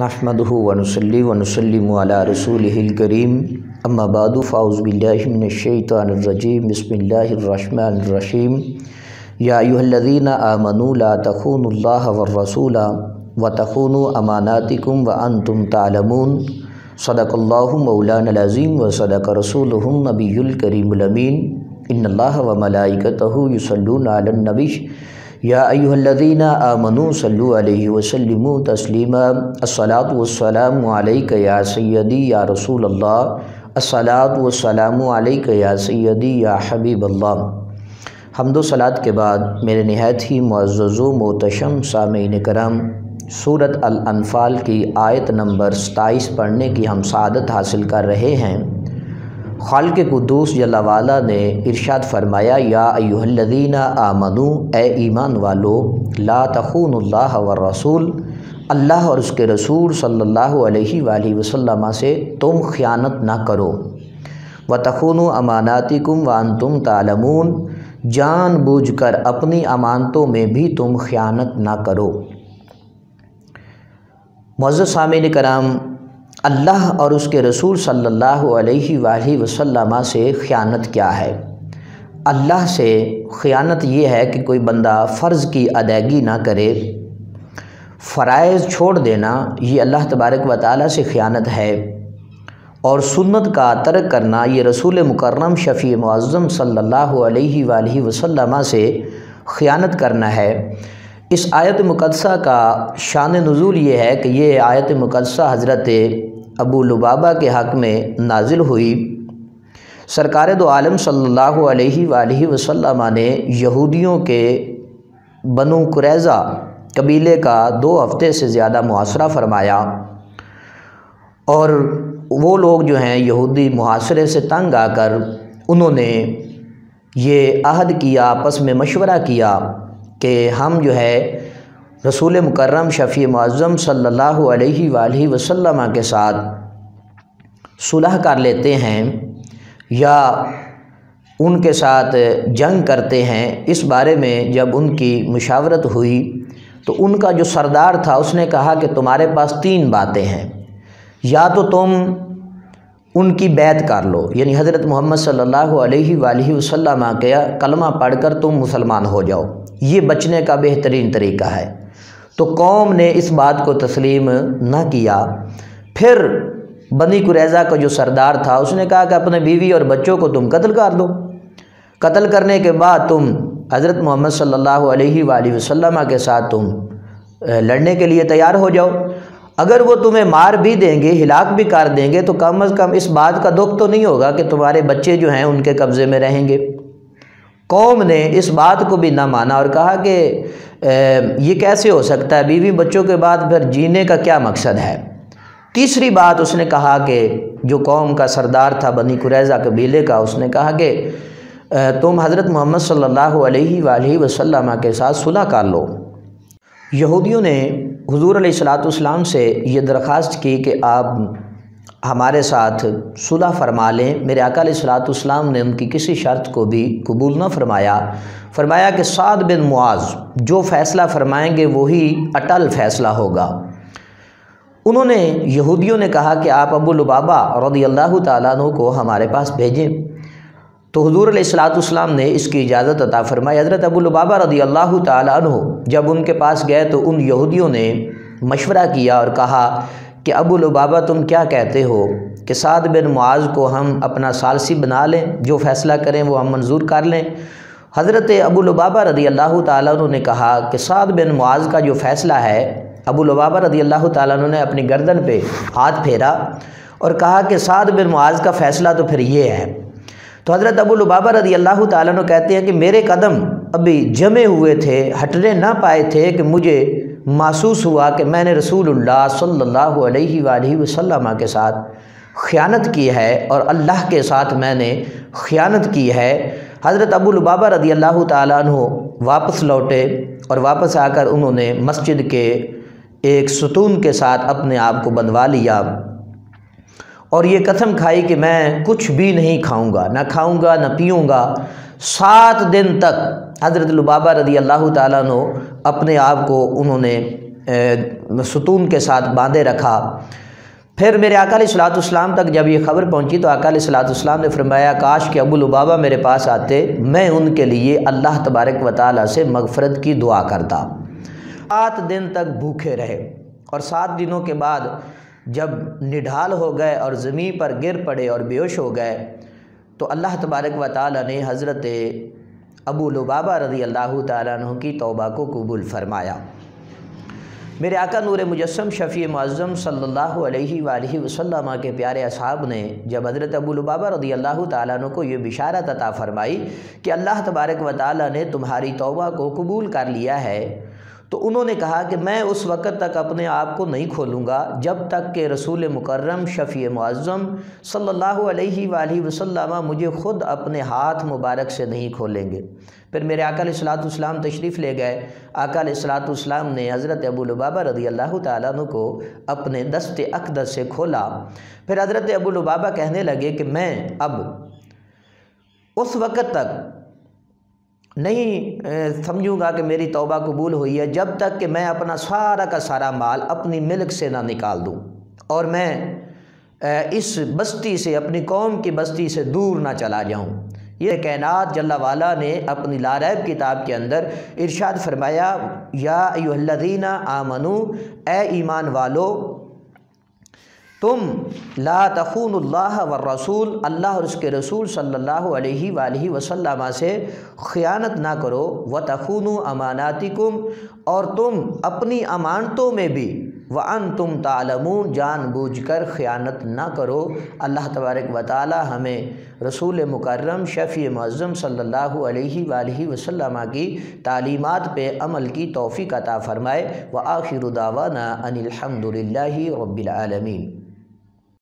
नहमदुहु व नुसल्ली व नुसल्लिमु अला रसूलिहिल करीम अम्मा बादु फ़ाउज़ु बिल्लाहि मिनश्शैतानिर रजीम बिस्मिल्लाहिर रहमानिर रहीम या अय्युहल्लज़ीना आमनू ला तख़ूनुल्लाह वर रसूला व तख़ूनु अमानातिकुम व अंतुम तालमून सदक़ल्लाहु मौलानल अज़ीम व सदक़ रसूलुहुन नबियुल करीमुल अमीन इन्नल्लाह व मलाइकतहु युसल्लूना अलन नबी या अय्युहल्लज़ीना आमनू सल्लु अलैहि व सल्लिमू तस्लीमा अस्सलातु वस्सलामु अलैका या सय्यदी या रसूलल्लाह अस्सलातु वस्सलामु अलैका या सय्यदी या हबीबल्लाह। हम्दो सलात के बाद मेरे निहायत ही मुअज़्ज़ज़ व मोहतरम सामीन करम, सूरत अल-अनफ़ाल की आयत नंबर 27 पढ़ने की हम सआदत हासिल कर रहे हैं। खालिक़ कुद्दूस जल्ला वाला ने इरशाद फरमाया, या अय्युहल्लज़ीना आमनू, ए ईमान वालो, ला तख़ूनुल्लाह वर रसूल, अल्लाह और उसके रसूल सल्लल्लाहु अलैहि वसल्लम से तुम ख़यानत ना करो। व तख़ूनु अमानातिकुम व अंतुम तालमून, जान बूझ कर अपनी अमानतों में भी तुम ख़यानत ना करो। मुअज़्ज़ज़ सामीन कराम, अल्लाह और उसके रसूल सल्लल्लाहु अलैहि वसल्लम से ख़यानत क्या है? अल्लाह से ख़यानत ये है कि कोई बंदा फ़र्ज़ की अदायगी ना करे, फ़राइज़ छोड़ देना, ये अल्लाह तबारक व तआला से ख़यानत है। और सुन्नत का तर्क करना, ये रसूल मुकर्रम शफ़ी मुअज़्ज़म सल्लल्लाहु अलैहि वसल्लम से ख़यानत करना है। इस आयत मुक़द्दसा का शान नुज़ूल ये है कि ये आयत मुक़द्दसा हज़रत अबू लुबाबा के हक़ में नाजिल हुई। सरकार दो आलम सल्लल्लाहु अलैहि वसल्लम ने यहूदियों के बनु कुरैज़ा कबीले का 2 हफ़्ते से ज़्यादा मुहासरा फ़रमाया, और वो लोग जो हैं यहूदी मुहासरे से तंग आकर उन्होंने ये अहद किया, आपस में मशवरा किया कि हम जो है रसूल मुकर्रम शफ़ी मुअज़्ज़म सल्लल्लाहु अलैहि वसल्लम के साथ सुलह कर लेते हैं या उनके साथ जंग करते हैं। इस बारे में जब उनकी मुशावरत हुई तो उनका जो सरदार था उसने कहा कि तुम्हारे पास 3 बातें हैं, या तो तुम उनकी बैत कर लो, यानी हज़रत मोहम्मद सल्लल्लाहु अलैहि वसल्लम के कलमा पढ़कर तुम मुसलमान हो जाओ, ये बचने का बेहतरीन तरीका है। तो कौम ने इस बात को तस्लीम न किया। फिर बनी कुरैज़ा का जो सरदार था उसने कहा कि अपने बीवी और बच्चों को तुम कत्ल कर दो, कत्ल करने के बाद तुम हज़रत मोहम्मद सल्लल्लाहु अलैहि वसल्लम के साथ तुम लड़ने के लिए तैयार हो जाओ। अगर वो तुम्हें मार भी देंगे, हिलाक भी कर देंगे, तो कम अज़ कम इस बात का दुख तो नहीं होगा कि तुम्हारे बच्चे जो हैं उनके कब्ज़े में रहेंगे। कौम ने इस बात को भी ना माना और कहा कि ये कैसे हो सकता है, बीवी बच्चों के बाद फिर जीने का क्या मकसद है। तीसरी बात उसने कहा कि जो कौम का सरदार था बनी कुरैज़ा कबीले का, उसने कहा कि तुम हज़रत मोहम्मद सल्लल्लाहु अलैहि वसल्लम के साथ सुलह कर लो। यहूदियों ने हुज़ूर अलैहिस्सलाम से ये दरख्वास्त की कि आप हमारे साथ सुलह फरमा लें। मेरे आका अलैहिस्सलाम ने उनकी किसी शर्त को भी कबूल न फरमाया। फरमाया कि साद बिन मुआज़ जो फ़ैसला फरमाएंगे वही अटल फ़ैसला होगा। उन्होंने यहूदियों ने कहा कि आप अबू लुबाबा रज़ियल्लाहु ताला अन्हु को हमारे पास भेजें। तो हुज़ूर अलैहिस्सलाम ने इसकी इजाज़त अता फरमाई। हज़रत अबू लुबाबा रज़ियल्लाहु ताला अन्हु जब उनके पास गए तो उन यहूदियों ने मशवरा किया और कहा कि अबू लुबाबा तुम क्या कहते हो कि साद बिन मुआज़ को हम अपना सालसी बना लें, जो फ़ैसला करें वो हम मंजूर कर लें। हज़रत अबू लुबाबा रज़ियल्लाहु ताला अन्हु ने कहा कि साद बिन मुआज़ का जो फ़ैसला है, अबू लुबाबा रज़ियल्लाहु ताला अन्हु ने अपनी गर्दन पे हाथ फेरा और कहा कि साद बिन मुआज़ का फ़ैसला तो फिर ये है। तो हज़रत अबू लुबाबा रज़ियल्लाहु ताला अन्हु कहते हैं कि मेरे कदम अभी जमे हुए थे, हटने ना पाए थे कि मुझे महसूस हुआ कि मैंने रसूलुल्लाह सल्लल्लाहु अलैहि वसल्लम के साथ ख़यानत की है और अल्लाह के साथ मैंने ख़यानत की है। हज़रत अबू लुबाबा रज़ियल्लाहु ताला अन्हु वापस लौटे और वापस आकर उन्होंने मस्जिद के एक सतून के साथ अपने आप को बंधवा लिया और ये कसम खाई कि मैं कुछ भी नहीं खाऊंगा, ना खाऊंगा ना पीऊँगा। 7 दिन तक हज़रत लुबाबा रज़ियल्लाहु ताला अन्हु अपने आप को उन्होंने ستون کے ساتھ باندھے رکھا۔ پھر میرے آقا علیہ الصلوۃ والسلام تک جب یہ خبر پہنچی تو آقا علیہ الصلوۃ والسلام نے فرمایا کاش کہ ابو لبابہ میرے پاس آتے، میں ان کے لیے اللہ تبارک و تعالیٰ سے مغفرت کی دعا کرتا۔ 7 دن تک بھوکے رہے، اور 7 دنوں کے بعد جب نڈھال ہو گئے اور زمین پر گر پڑے اور بے ہوش ہو گئے تو اللہ تبارک و تعالیٰ نے حضرت ابو لبابہ رضی اللہ تعالیٰ عنہ کی توبہ کو قبول فرمایا۔ میرے آقا نور مجسم شفیع معظم صلی اللہ علیہ وآلہ وسلم کے پیارے اصحاب نے جب حضرت ابو لبابہ رضی اللہ تعالیٰ عنہ کو یہ بشارت عطا فرمائی کہ اللہ تبارک و تعالیٰ نے تمہاری توبہ کو قبول کر لیا ہے، تو انہوں نے کہا کہ میں اس وقت تک اپنے آپ کو نہیں کھولوں گا جب تک کہ رسول مکرم شفیع معظم صلی اللہ علیہ وآلہ وسلم مجھے خود اپنے ہاتھ مبارک سے نہیں کھولیں گے۔ پھر میرے آقا علیہ الصلوۃ والسلام تشریف لے گئے۔ آقا علیہ الصلوۃ والسلام نے حضرت ابو لبابہ رضی اللہ تعالیٰ عنہ کو اپنے دست اقدس سے کھولا۔ پھر حضرت ابو لبابہ کہنے لگے کہ میں اب اس وقت تک نہیں سمجھوں گا کہ میری توبہ قبول ہوئی ہے جب تک کہ میں اپنا سارا کا سارا مال اپنی ملک سے نہ نکال دوں، اور میں اس بستی سے، اپنی قوم کی بستی سے دور نہ چلا جاؤں۔ یہ کائنات جل وعلا نے اپنی لا ریب کتاب کے اندر ارشاد فرمایا، یا ایھا الذین آمنو، اے ایمان والو، تم لا تخونوا اللہ والرسول، اللہ اور اس کے رسول صلی اللہ علیہ وآلہ وسلم سے خیانت نہ کرو، وتخونوا اماناتکم، اور تم اپنی امانتوں میں بھی وانتم تعلمون، جان بوجھ کر خیانت نہ کرو۔ اللہ تبارک و تعالی ہمیں رسول مکرم شفیع معظم صلی اللہ علیہ وآلہ وسلم کی تعلیمات پہ عمل کی توفیق عطا فرمائے۔ وآخر دعوانا ان الحمد للہ رب العالمین۔